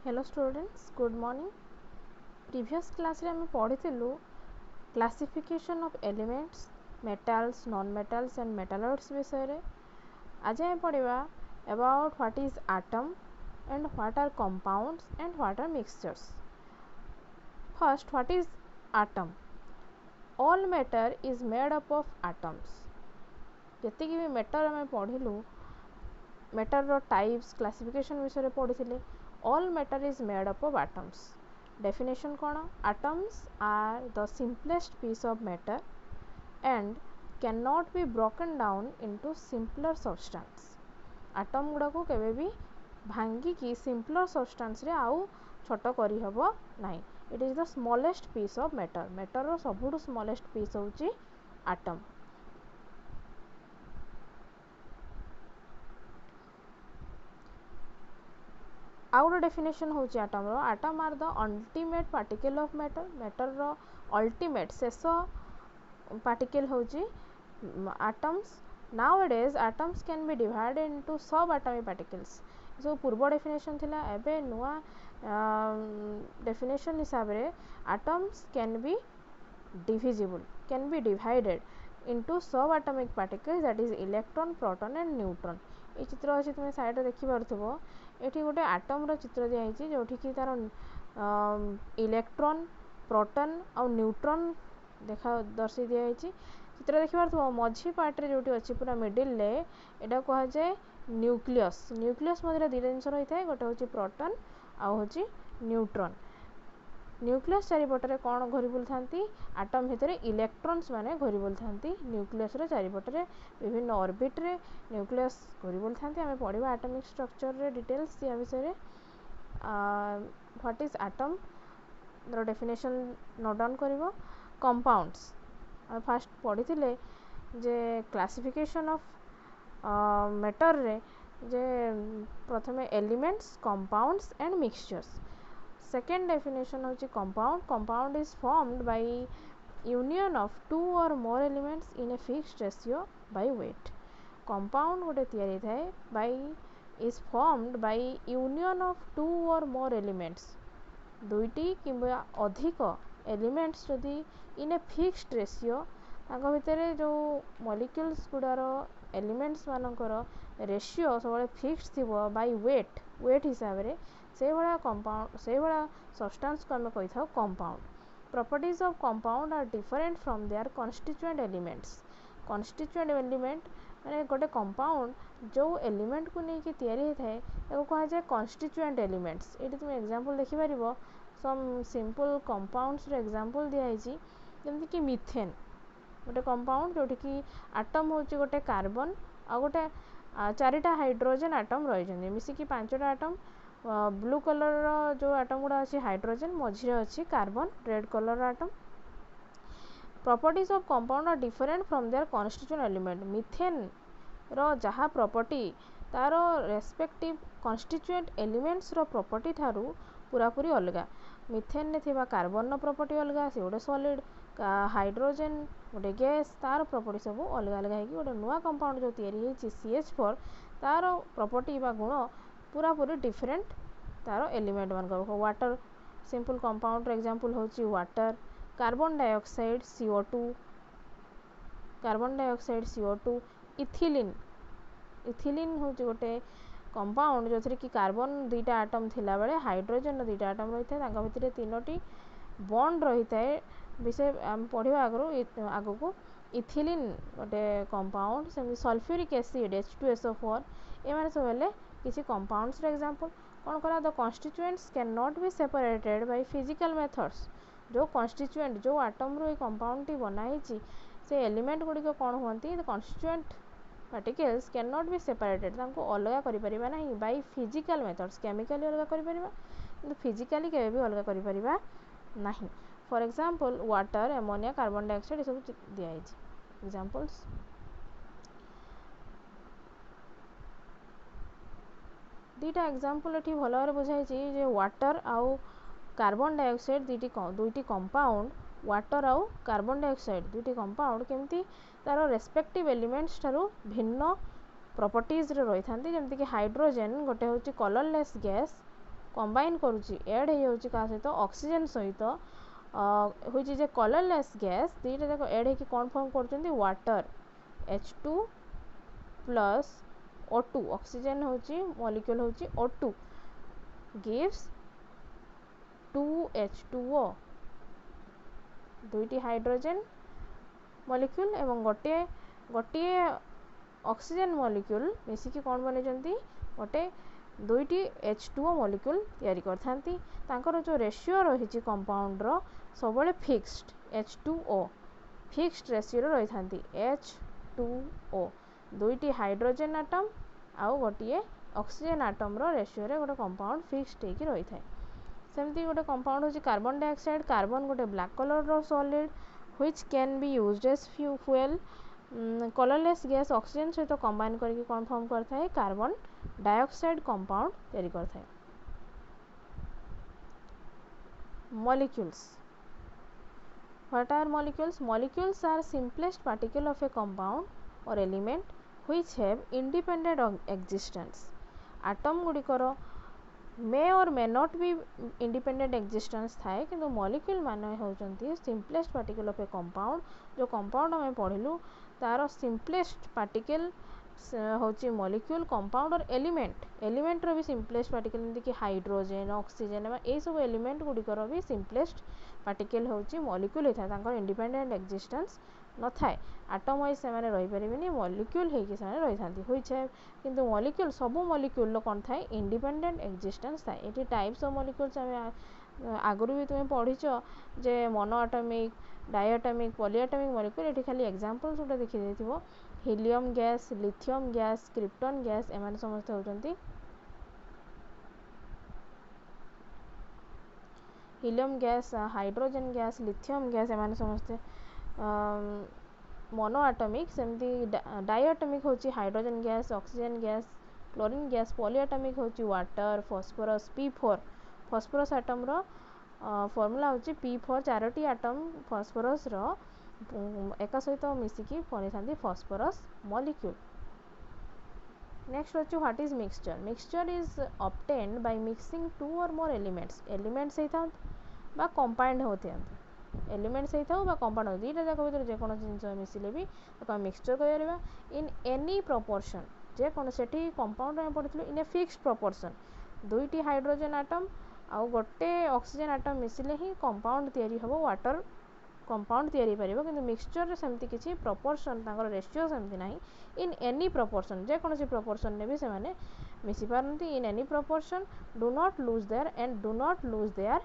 Hello students good morning previous class रे हम पढ़िथिलु classification of elements metals non metals and metalloids विषय रे आज हम पढ़िबा about what is atom and what are compounds and what are mixtures first what is atom all matter is made up of atoms जति कि भी matter हम पढ़िलु मैटर रो टाइप्स क्लासिफिकेशन विषय रे पढ़िथिले all matter is made up of atoms definition कौन atoms are the simplest piece of matter and cannot be broken down into simpler substance atom गुड़ा को केवे भी भांगी की simpler substance रे आउ छोटो करी हबो नाही it is the smallest piece of matter row सबुठु smallest piece होची atom आउ गोटे डेफिनेशन होची एटम रो atom are the ultimate particle of matter रो अल्टीमेट शेष पार्टिकल होची atoms nowadays atoms can be divided into subatomic particles जो पूर्व डेफिनेशन थिला एबे नुआ डेफिनेशन हिसाब रे atoms can be divisible can be divided into subatomic particles that is electron proton and neutron ये चित्र अच्छे तुम साइड देखी पार्थ्व ये गोटे आटम रो चित्र दिखाई जो कि तार इलेक्ट्रॉन प्रोटॉन और न्यूट्रॉन देखा दर्शाई दिखाई चित्र देखी पार्थ्व मझी पार्ट रे जोटी अच्छी पूरा मिडिल ले एटा कहा जाए न्यूक्लियस न्यूक्लियस मध्य दुईटा जिनस रही है गोटे हूँ प्रोटॉन आउ हूँ न्यूट्रॉन न्यूक्लियस चारिपटे कौन घूरी बुल था आटम भितर इलेक्ट्रॉन्स माने घूरी बुल था न्यूक्लियस चारिपटे विभिन्न ऑर्बिट रे न्यूक्लियस घूरी बुल था आम पढ़ा एटॉमिक स्ट्रक्चर रे डिटेल्स या विषय व्हाट इज एटम रो डेफिनेशन नोट डाउन करिवो कंपाउंड्स फास्ट पढ़ी जे क्लासिफिकेशन ऑफ मैटर रे जे प्रथमे elements compounds and mixtures second definition होची compound is formed by union of two or more elements in a fixed ratio by weight compound गोटे तैयारी थाए by is formed by union of two or more elements दुईटी किंबा अधिक elements जदि इन a fixed ratio तांको भितरे जो molecules गुडार elements मानकर रेशियो सब फिक्स्ड थिबो बाय वेट हिसाब रे से भाया कंपाउंड से भाया सब्सटेंस को आम कही था compound properties of compound are different from their constituent elements constituent element माने गोटे कंपाउंड जो एलिमेंट को लेकिन तैयारी होता है ताको कहा जाए कॉन्स्टिट्यूएंट एलिमेंट्स ये तुम एग्जांपल देखि पारिबो सम सिंपल कंपाउंड्स रो एग्जांपल दिया है जमती कि मीथेन गोटे कंपाउंड जोटी कि एटम होची गोटे कार्बन आ गोटे चारिटा हाइड्रोजन एटम रही मिसिकी पांचटा एटम ब्लू कलर रो जो एटम गुड़ा अच्छी हाइड्रोजन मझे अच्छी carbon red colour atom properties of compound are different from their constituent element methane रो जहाँ प्रॉपर्टी तार रेस्पेक्टिव कॉन्स्टिट्यूएंट एलिमेंट्स रो प्रॉपर्टी थारू पूरा पूरी अलग मिथेन ने थिबा कार्बन रो प्रॉपर्टी अलग से गोटे सॉलिड हाइड्रोजन गोटे गैस तार प्रॉपर्टी सब अलग अलग है गोटे नुआ कंपाउंड जो तैयारी है CH4 तार प्रॉपर्टी बा गुण पूरा पूरी डिफरेंट तार एलिमेंट मान वाटर सिंपल कंपाउंड एग्जांपल होची water carbon dioxide CO2 ethylene होची गोटे कंपाउंड जो थी कि कार्बन दुईटा आटम थिला बेले हाइड्रोजन दुईटा आटम रही है भितर तीनोटी बॉन्ड रही है विषय आम पढ़ा आगु को इथिलीन गोटे कंपाउंड सेमती सल्फ्यूरिक एसिड H2SO4 ये सब हेले किसी कंपाउंड्स एग्जांपल कौन करा the constituents can not be separated by physical methods जो कॉन्स्टिट्यूएंट जो आटम रो कंपाउंड टी बनाई से एलिमेंट गुड़िक कौन होती the constituent particles can not be separated तांको अलग करि परिबा नहीं बाय फिजिकल मेथड्स केमिकली अलग करि परिबा किंतु फिजिकली केबे भी अलग करि परिबा नहीं for example water ammonia carbon dioxide ये सब दिया है एग्जांपल्स दुईटा एग्जांपल ये भल भाव बुझाई जे वाटर आउ कार्बन डाइऑक्साइड दुईटी कंपाउंड वाटर आउ कार्बन डाइऑक्साइड दुईटी कंपाउंड केमती तार रेस्पेक्टिव एलिमेंट्स ठारू भिन्न प्रॉपर्टीज रे रही था जमती कि हाइड्रोजन गोटे हूँ कलरलेस गैस कंबाइन करुच्ची एड हो सहित ऑक्सीजन सहित हुई जे कलरलेस गैस दुईटा जाक एड हो कौन फॉर्म कर water H2 plus O2 oxygen होची मॉलिक्यूल होची O2 gives 2H2O दुईटी hydrogen molecule एवं गोटे गोटे ऑक्सीजन मॉलिक्यूल मिसिकी कौन बने गोटे दुईटी H2O मॉलिक्यूल तैयारी करथांती तांकर जो रेशियो रही कंपाउंड रो सबले फिक्स्ड H2O फिक्स्ड रेशियो रही थांती H2O दुईटी हाइड्रोजन आटम आउ गोटे ऑक्सीजन आटम रो रेशियो रे गोटे कंपाउंड फिक्स्ड होकी रही थाए सेमती गोटे कंपाउंड होची कार्बन डाइऑक्साइड कार्बन गोटे ब्लैक कलर रो solid which can be used as fuel colourless gas oxygen सहित कंबाइन करके कौन फॉर्म करता है कार्बन डाइऑक्साइड कंपाउंड तैयारी करता है molecules what are molecules molecules are simplest particle of a compound or element which have independent existence atom गुड़िकर may or may not be independent existence थाए किंतु मॉलिक्यूल माने होचंती simplest particle of a compound जो compound हमें पढ़िलु तार simplest particle होची मॉलिक्यूल कंपाउंड और एलिमेंट रो भी सिंपलेस्ट पार्टिकल जमती कि हाइड्रोजन ऑक्सीजन ए सब एलिमेंट गुड़िकर भी सिंपलेस्ट पार्टिकल होची मॉलिक्यूल होता है तांकर इंडिपेंडेंट एक्जिस्टेंस न थाए आटम वाइज से माने रही परिबेनी मॉलिक्यूल हेकी से रही थांती हुई छे किंतु मॉलिक्यूल सब मॉलिक्यूल लो कोन थाए इंडिपेंडेंट एक्जिस्टेंस थाए एटी टाइप्स ऑफ मॉलिक्यूल्स हमें आगुरी भी तुम पढ़ीच जे monoatomic diatomic polyatomic molecule एटी खाली एग्जांपल्स उठा देखि देथिबो helium gas lithium gas krypton gas एमाने समस्त होचंती helium gas hydrogen gas lithium gas एमाने समस्त मोनो एटॉमिक सेमती डायटॉमिक होची hydrogen gas oxygen gas chlorine gas polyatomic होची water phosphorus P4 phosphorus atom रो फॉर्मूला होची P4 चारोटी एटम फास्फोरस रो एक सहित मिसिकी बनी थांती फास्फोरस मॉलिक्यूल नेक्स्ट होची what is mixture mixture is obtained by mixing two और मोर एलिमेंट्स होता बा कंपाउंड होते एलिमेंट्स होता बा कंपाउंड हो दुईटा जाक भीतर जेकोन जिनस मिसिले भी ताको मिक्सचर कहिबा इन एनी प्रोपोर्शन जेकोन सेठी कंपाउंड में पड़ितलो इन ए फिक्स्ड प्रोपोर्शन दुईटी हाइड्रोजन एटम आउ गोटे ऑक्सीजन एटम मिसिले ही कंपाउंड तैयारी हबो वाटर कंपाउंड तैयारी परिबो किंतु मिक्सचर रे सेमती किछि प्रोपोर्शन तांकर रेशियो सेमती नाही इन एनी प्रोपोर्शन जेकोन से प्रोपोर्शन ने भी से माने मिसि पारंती in any proportion do not lose their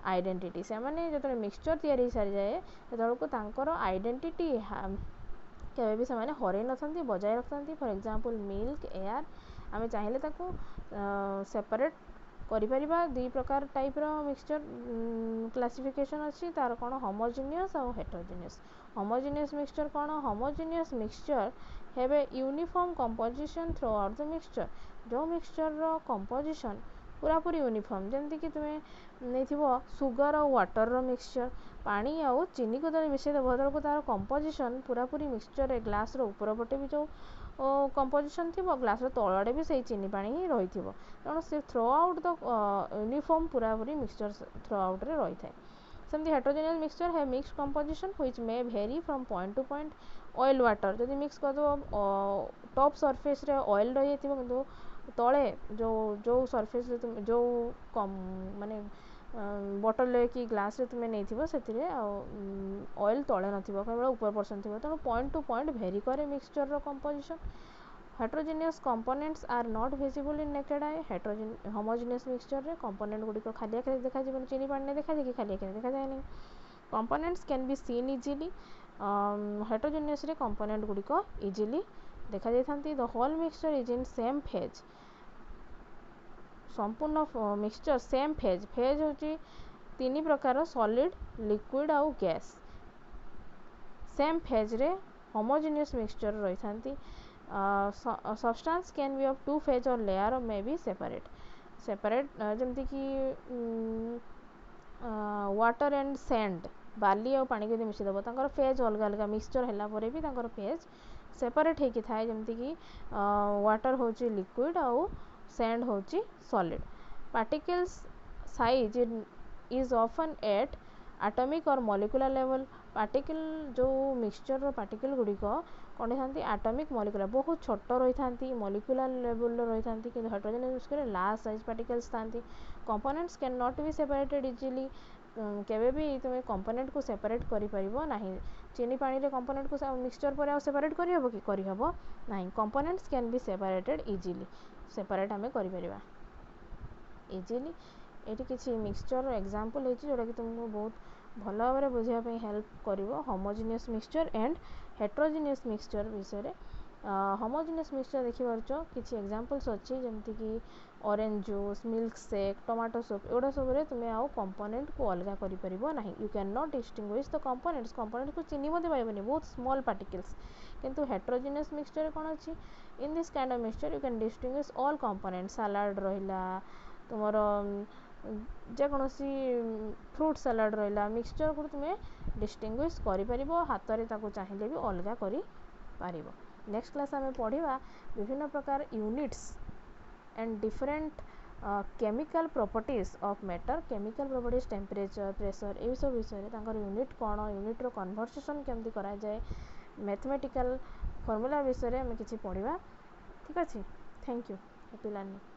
identity से माने जतने मिक्सचर तैयारी सारी जाए तदळको तांकर आइडेंटिटी केबे भी से माने हरै नथंती बजाय रखथंती फॉर एग्जांपल मिल्क एयर आमे चाहिले ताको सेपरेट करि परिबा दुई प्रकार टाइप रो मिक्सचर क्लासिफिकेशन अछि तार कोन होमोजेनियस और heterogeneous mixture cone homogeneous mixture have a uniform composition through out the mixture जो मिक्सचर रो कंपोजिशन पूरा पूरी यूनिफॉर्म जमती कि तुम्हें नहीं सुगर और वाटर रो मिक्सचर पानी आउ चीनी को तले मिसई देव को तार कंपोजिशन पूरा पूरी मिक्सचर ए ग्लास रो ऊपर पटे भी जो कंपोजिशन थी ग्लास रो तलड़े भी सही चीनी पानी ही रही थी तेणु से थ्रू आउट द यूनिफॉर्म पूरा पूरी मिक्सचर थ्रू आउट रे रही थाए सेमती हेटेरोजेनियस मिक्सचर है mixed composition which may very from point to point oil water जदि मिक्स कर दो टॉप सरफेस रे ऑयल रही थी किंतु तले जो जो सरफेस रे तुम जो कम माने बॉटल ले कि ग्लास रे तुमे नहीं थिबो सेतिरे ऑयल तळे नथिबो केवल ऊपर पर्सन थिबो तेणु पॉइंट टू पॉइंट वेरी करे मिक्सचर रो composition heterogeneous components are not visible in naked eye homogeneous mixture रे कंपोनेंट गुडी को खाली आंख देखा जिबो चीनी पानी ने देखा जे खाली आंख देखा जाय नहीं components can be seen easily heterogeneous रे कंपोनेंट गुडी को इजीली देखा जाय थांती the whole mixture is in same phase संपूर्ण मिक्सचर सेम फेज होची तीन प्रकार सॉलिड लिक्विड आउ गैस सेम फेज रे होमोजेनियस मिक्सचर रही थांती substance can be of two phase or layer or may B separate जमती कि वाटर एंड सैंड बाली और पानी को मिसई देव तांकर फेज अलग अलग मिक्सचर हैला परे भी तांकर फेज सेपरेट होकी थाए जमती कि वाटर होची लिक्विड आउ सैंड होची solid particles size is often at atomic or molecular level. Particle जो मिक्सचर पार्टिकल गुड़िक कौन था आटमिक मॉलिक्यूलर बहुत छोट रही था मॉलिक्यूलर लेवल रही था कि hydrogen mixture large size particles था components can not be separated easily केवे भी तुम्हें कंपोनेंट को सेपरेट करिपरिबो नाही चीनी पानी रे कंपोनेंट को मिक्सचर पर आउ सेपरेट करहबो कि करहबो नाही components can be separated easily separate आमे करिपरिबा इजिली एटी किसी मिक्सचर एग्जांपल है जोटा कि तुमको बहुत भल भाव में बुझापी हेल्प कर homogeneous mixture and heterogeneous mixture विषय होमोजिनियस मिक्सचर देखिपार किसी एग्जांपल्स अच्छी जमती कि orange juice milk shake tomato soup एगुड़ा सब तुम्हें आउ कंपोनेंट को अलग कर you can not distinguish the components component को चिन्ह मत पाइबनी बहुत स्मॉल पार्टिकल्स किंतु हेट्रोजिनियस मिक्सचर कौन अच्छी in this kind of mixture you can distinguish all component salad रहा तुमर जेकोसी फ्रूट सलाड रहा मिक्सचर को तुम्हें डिस्टिंग्विश कर हाथ में चाहिए भी अलग कर नेक्स्ट क्लास आम पढ़ा विभिन्न प्रकार units and different chemical properties of matter chemical properties temperature pressure ये सब विषय यूनिट कौन यूनिट रो कन्वर्सेशन केमती करा जाए मैथमेटिकल फॉर्मूला विषय में किसी पढ़ा ठीक अच्छे थैंक यू हैप्पी लर्निंग।